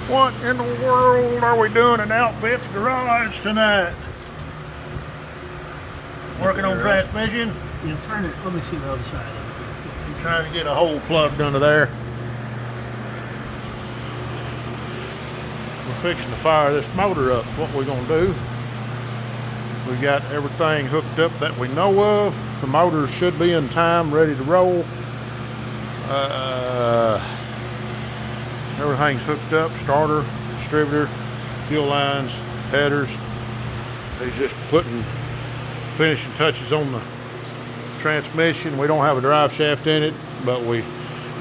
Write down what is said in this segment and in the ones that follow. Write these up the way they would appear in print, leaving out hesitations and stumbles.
What in the world are we doing in Outfits Garage tonight? Working on transmission? You turn it, let me see the other side of it. I'm trying to get a hole plugged under there. We're fixing to fire this motor up. What we're gonna do, we got everything hooked up that we know of. The motor should be in time, ready to roll. Everything's hooked up, starter, distributor, fuel lines, headers. He's just putting finishing touches on the transmission. We don't have a drive shaft in it, but we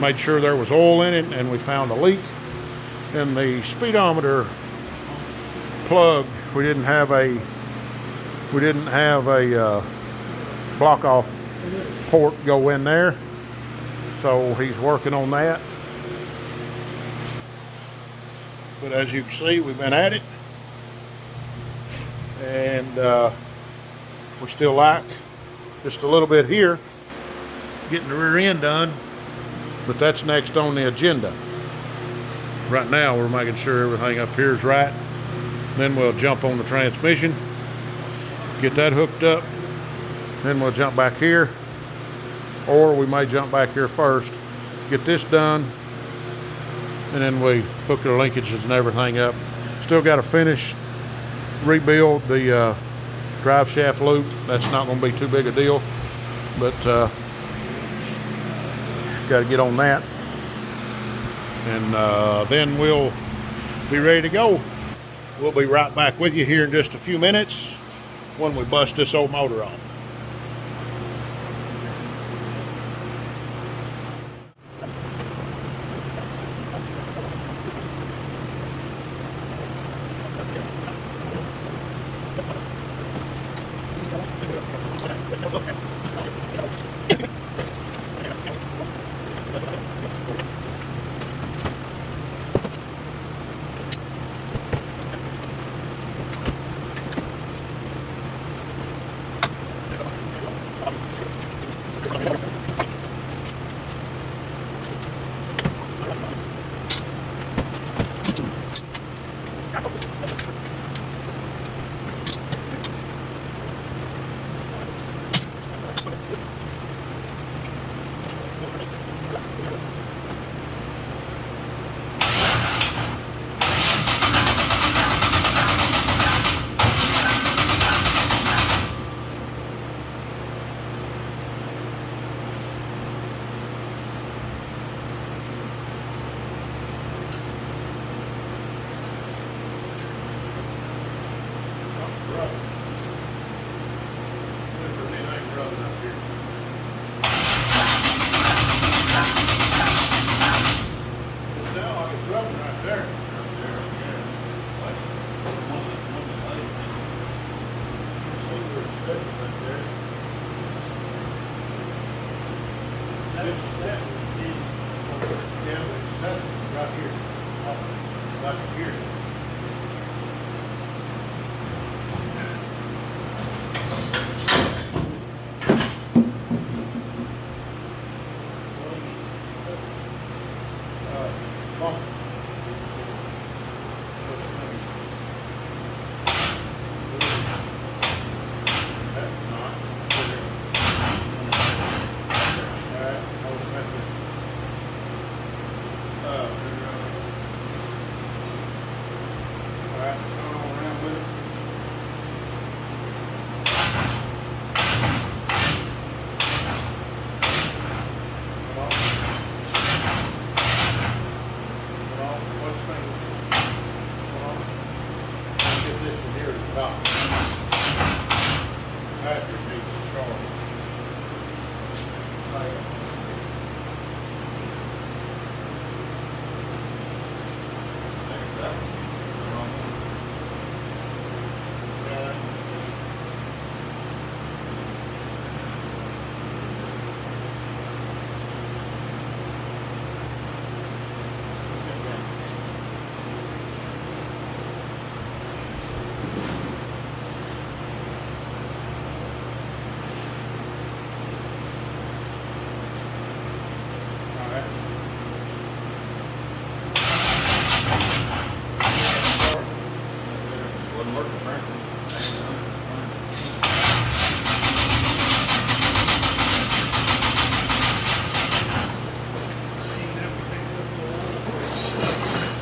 made sure there was oil in it, and we found a leak in the speedometer plug. We didn't have a block off port go in there, so he's working on that. But as you can see, we've been at it, and we still like just a little bit here, getting the rear end done, but that's next on the agenda. Right now, we're making sure everything up here is right. Then we'll jump on the transmission, get that hooked up, then we'll jump back here, or we may jump back here first, get this done, and then we hook the linkages and everything up. Still got to finish, rebuild the drive shaft loop. That's not going to be too big a deal, but got to get on that, and then we'll be ready to go. We'll be right back with you here in just a few minutes when we bust this old motor off.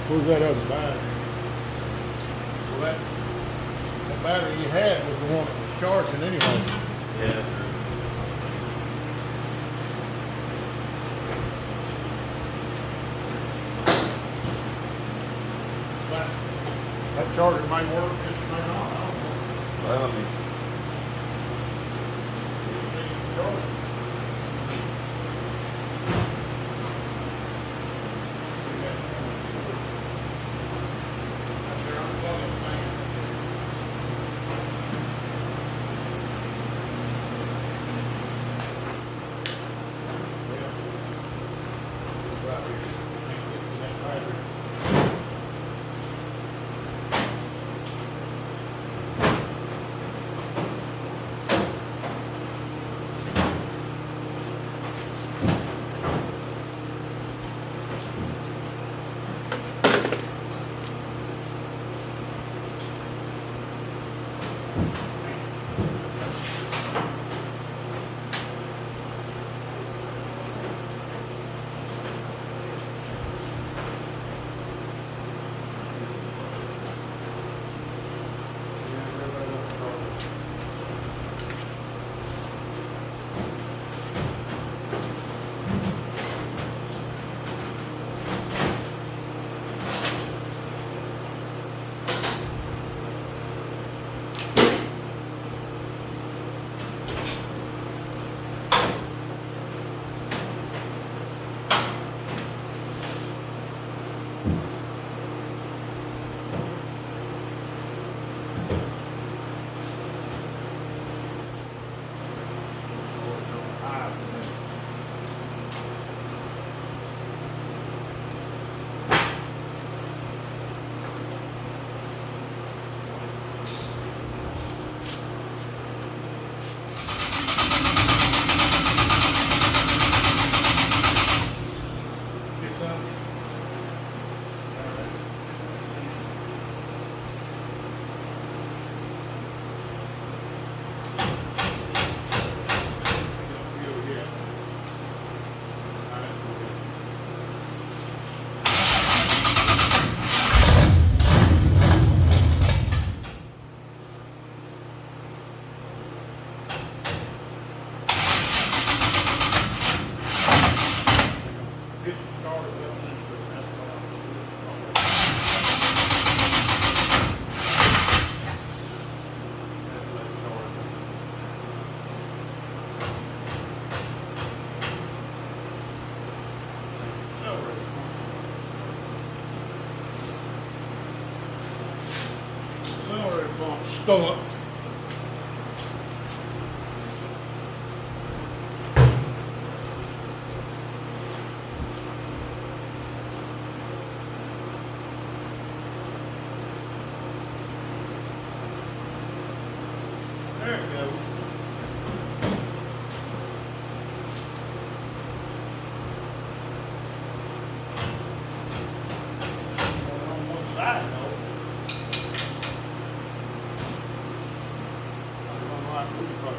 Where's that other battery? Well, that battery you had was the one that was charging anyway. Yeah. That charger may work, just may not. I don't know. Well, I mean, Charger. That's their unplugging thing. Yeah. Right here. That's right here. Get some? Sorry, bump stuck. There it goes. On one side though. I don't like who you put.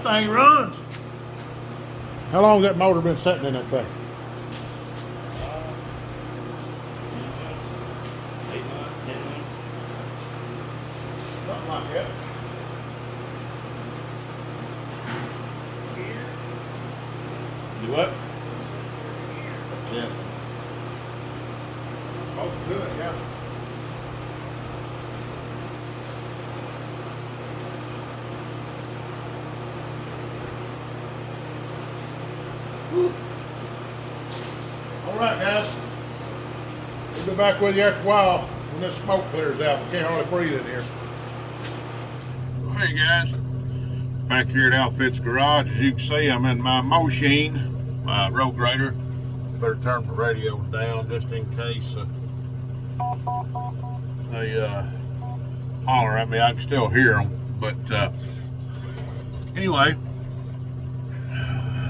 thing runs. How long has that motor been sitting in that thing? 8 months, 10 months. Something like that. Do what? Yeah. Close to it, yeah. Whew. All right, guys. We'll be back with you after a while when this smoke clears out. We can't hardly breathe in here. Hey, guys. Back here at Outfits Garage. As you can see, I'm in my Mosheen, my road grader. Better turn the radios down just in case they holler at me. I can still hear them. But anyway,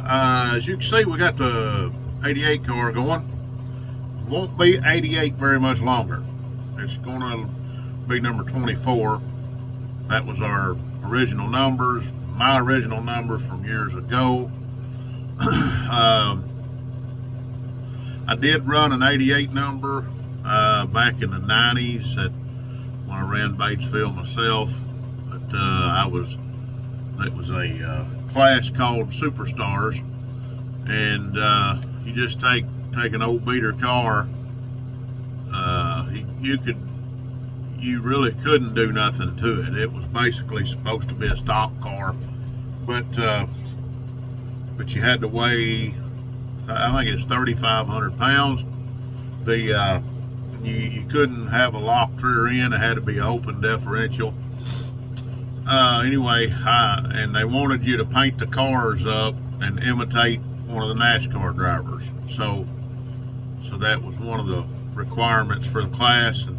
as you can see, we got the 88 car going. Won't be 88 very much longer. It's going to be number 24. That was our original numbers, my original number from years ago. I did run an 88 number back in the 90s when I ran Batesville myself. But it was a class called Superstars, and you just take an old beater car. You really couldn't do nothing to it. It was basically supposed to be a stock car, but you had to weigh, I think it's 3,500 pounds. You couldn't have a locked rear end. It had to be open differential. Anyway, and they wanted you to paint the cars up and imitate one of the NASCAR drivers. So that was one of the requirements for the class. And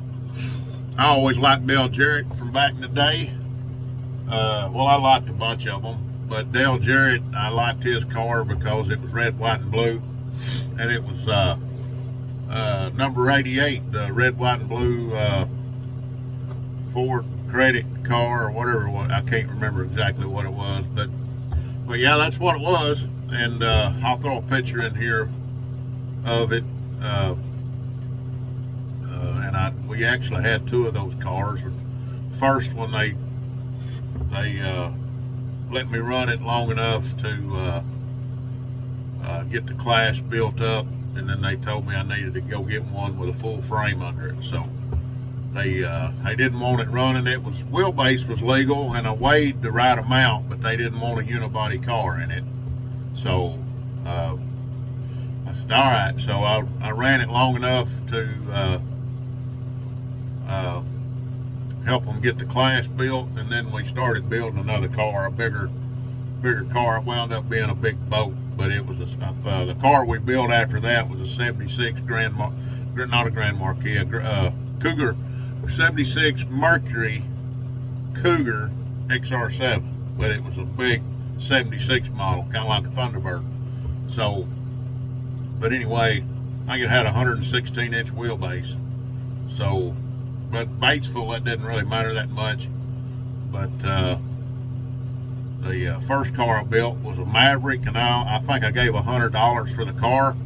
I always liked Dale Jarrett from back in the day. Well, I liked a bunch of them, but Dale Jarrett, I liked his car because it was red, white, and blue, and it was number 88, the red, white, and blue Ford Credit car or whatever. I can't remember exactly what it was, but yeah, that's what it was. And I'll throw a picture in here of it. We actually had two of those cars. First one, they let me run it long enough to get the class built up, and then they told me I needed to go get one with a full frame under it. So they didn't want it running. It was, wheelbase was legal and I weighed the right amount, but they didn't want a unibody car in it. So I said, all right. So I ran it long enough to help them get the class built, and then we started building another car, a bigger car. It wound up being a big boat, but it was the car we built after that was a 76 Cougar, 76 Mercury Cougar XR7, but it was a big 76 model, kind of like a Thunderbird. So, but anyway, I think it had a 116-inch wheelbase. So, but Batesville, that didn't really matter that much. But the first car I built was a Maverick, and I think I gave $100 for the car,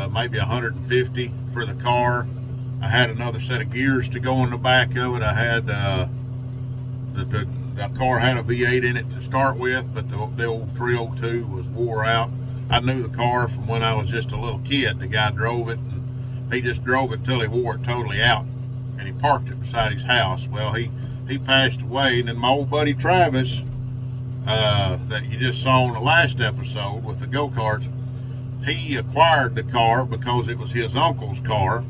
maybe $150 for the car. I had another set of gears to go in the back of it. I had the car had a V8 in it to start with, but the old 302 was wore out. I knew the car from when I was just a little kid. The guy drove it, and he just drove it till he wore it totally out, and he parked it beside his house. Well, he passed away, and then my old buddy Travis, that you just saw in the last episode with the go-karts, he acquired the car because it was his uncle's car,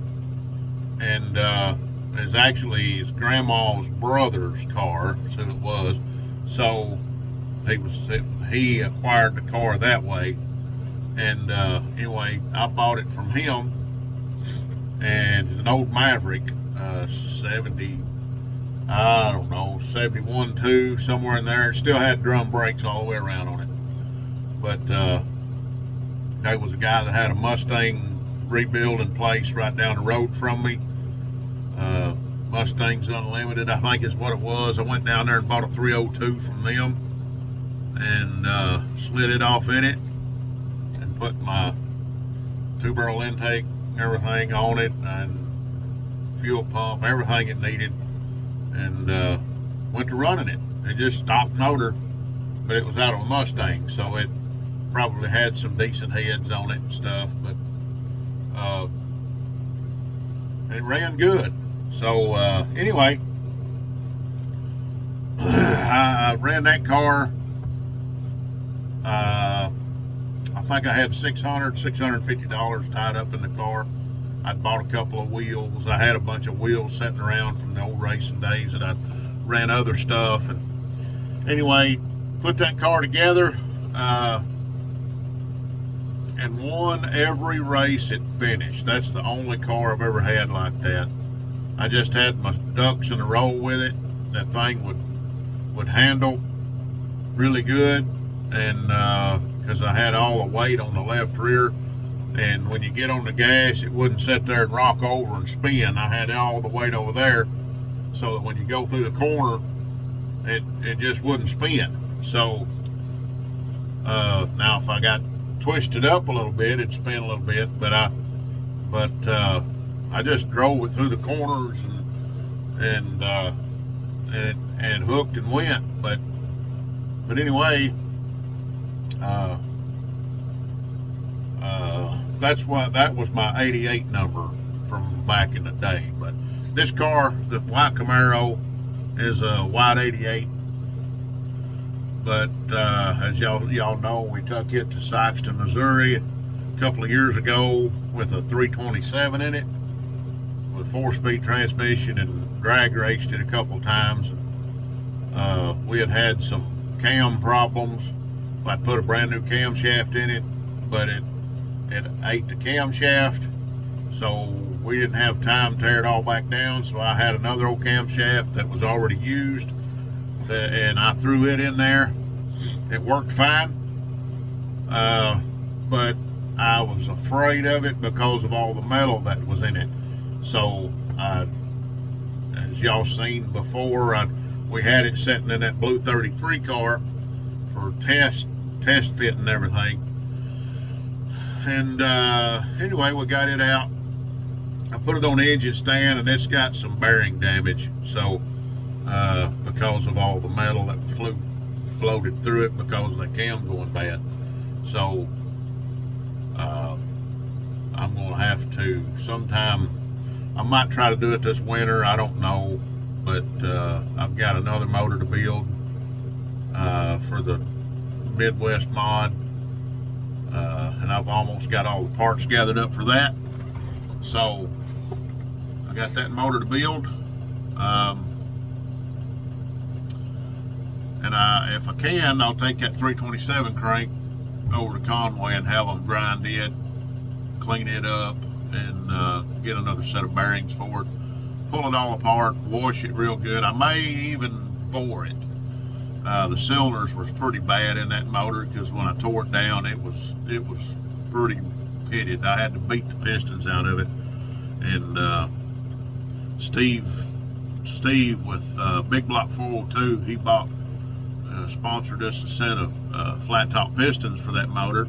and it's actually his grandma's brother's car, so it was. So he acquired the car that way. And anyway, I bought it from him, and it's an old Maverick, 71 2, somewhere in there. It still had drum brakes all the way around on it. But there was a guy that had a Mustang rebuild in place right down the road from me. Mustangs Unlimited, I think is what it was. I went down there and bought a 302 from them, and slid it off in it and put my 2-barrel intake and everything on it and fuel pump, everything it needed, and went to running it. It just stopped motor, but it was out of a Mustang, so it probably had some decent heads on it and stuff, but it ran good. So anyway, I ran that car. I think I had $650 tied up in the car. I'd bought a couple of wheels. I had a bunch of wheels sitting around from the old racing days that I ran other stuff. And anyway, put that car together and won every race it finished. That's the only car I've ever had like that. I just had my ducks in a row with it. That thing would handle really good, and because I had all the weight on the left rear, and when you get on the gas, it wouldn't sit there and rock over and spin. I had all the weight over there, so that when you go through the corner, it just wouldn't spin. So now if I got twisted up a little bit, it'd spin a little bit, but I just drove it through the corners and hooked and went. But anyway, that was my 88 number from back in the day. But this car, the white Camaro, is a white 88. But as y'all know, we took it to Sikeston, Missouri a couple of years ago with a 327 in it with 4-speed transmission, and drag raced it a couple of times. We had some cam problems. I put a brand new camshaft in it, but it ate the camshaft, so we didn't have time to tear it all back down. So I had another old camshaft that was already used, and I threw it in there. It worked fine, but I was afraid of it because of all the metal that was in it. So as y'all seen before, we had it sitting in that blue 33 car for test fit and everything. And anyway, we got it out. I put it on the engine stand, and it's got some bearing damage. So because of all the metal that floated through it because of the cam going bad. So I'm gonna have to sometime. I might try to do it this winter. I don't know, but I've got another motor to build for the Midwest mod, and I've almost got all the parts gathered up for that. So I got that motor to build, and if I can, I'll take that 327 crank over to Conway and have them grind it, clean it up, and get another set of bearings for it, pull it all apart, wash it real good. I may even bore it. The cylinders was pretty bad in that motor, because when I tore it down, it was pretty pitted. I had to beat the pistons out of it. And Steve with Big Block 402, he sponsored us a set of flat top pistons for that motor.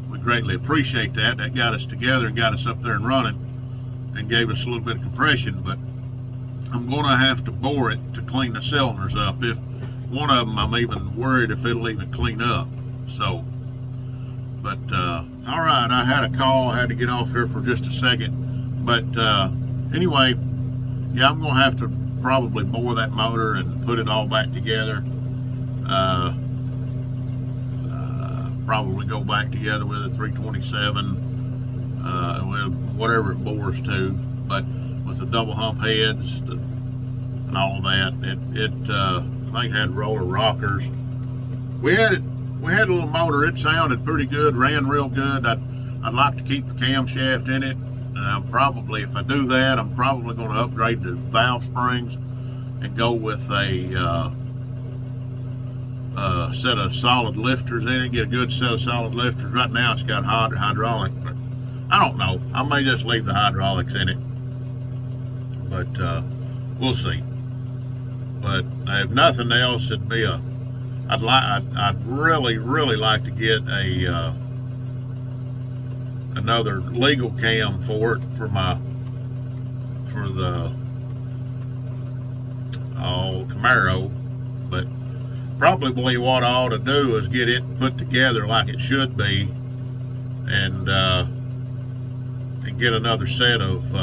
We greatly appreciate that. That got us together and got us up there and running, and gave us a little bit of compression. But I'm going to have to bore it to clean the cylinders up. If one of them, I'm even worried if it'll even clean up. So, but all right, I had a call. I had to get off here for just a second. But anyway, yeah, I'm going to have to probably bore that motor and put it all back together. Probably go back together with a 327, with whatever it bores to, but with the double hump heads and all of that. I think it had roller rockers. We had a little motor. It sounded pretty good, ran real good. I'd like to keep the camshaft in it, and probably, if I do that, I'm probably going to upgrade the valve springs and go with a set of solid lifters in it, get a good set of solid lifters. Right now it's got hydraulic, but I don't know. I may just leave the hydraulics in it, but we'll see. But if nothing else, it'd be a I'd really like to get a another legal cam for it for the Camaro, but probably what I ought to do is get it put together like it should be, and get another set of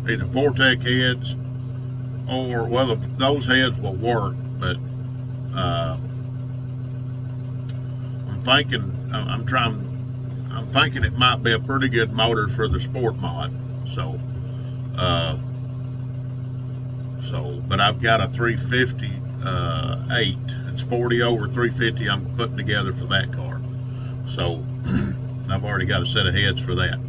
either Vortec heads, or well, those heads will work, but I'm thinking it might be a pretty good motor for the Sport Mod. So but I've got a 358. It's 40 over 350 I'm putting together for that car. So I've already got a set of heads for that.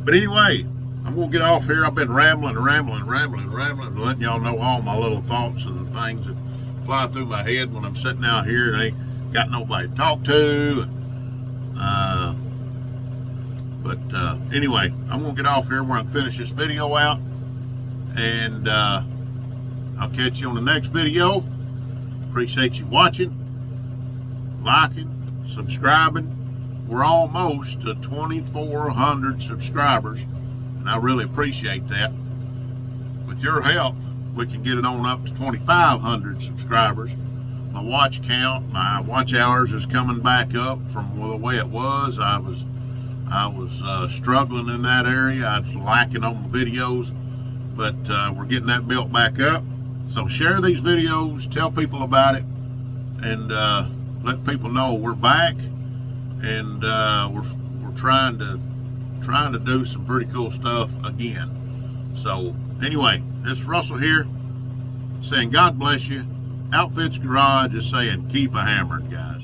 But anyway, I'm gonna get off here. I've been rambling, letting y'all know all my little thoughts and things that fly through my head when I'm sitting out here and ain't got nobody to talk to. Anyway, I'm gonna get off here. We're gonna finish this video out, and I'll catch you on the next video. Appreciate you watching, liking, subscribing. We're almost to 2,400 subscribers, and I really appreciate that. With your help, we can get it on up to 2,500 subscribers. My watch count, my watch hours is coming back up from the way it was. I was struggling in that area. I was lacking on the videos, but we're getting that built back up. So share these videos, tell people about it, and let people know we're back, and we're trying to do some pretty cool stuff again. So anyway, this is Russell here saying God bless you. Outfits Garage is saying keep a hammering, guys.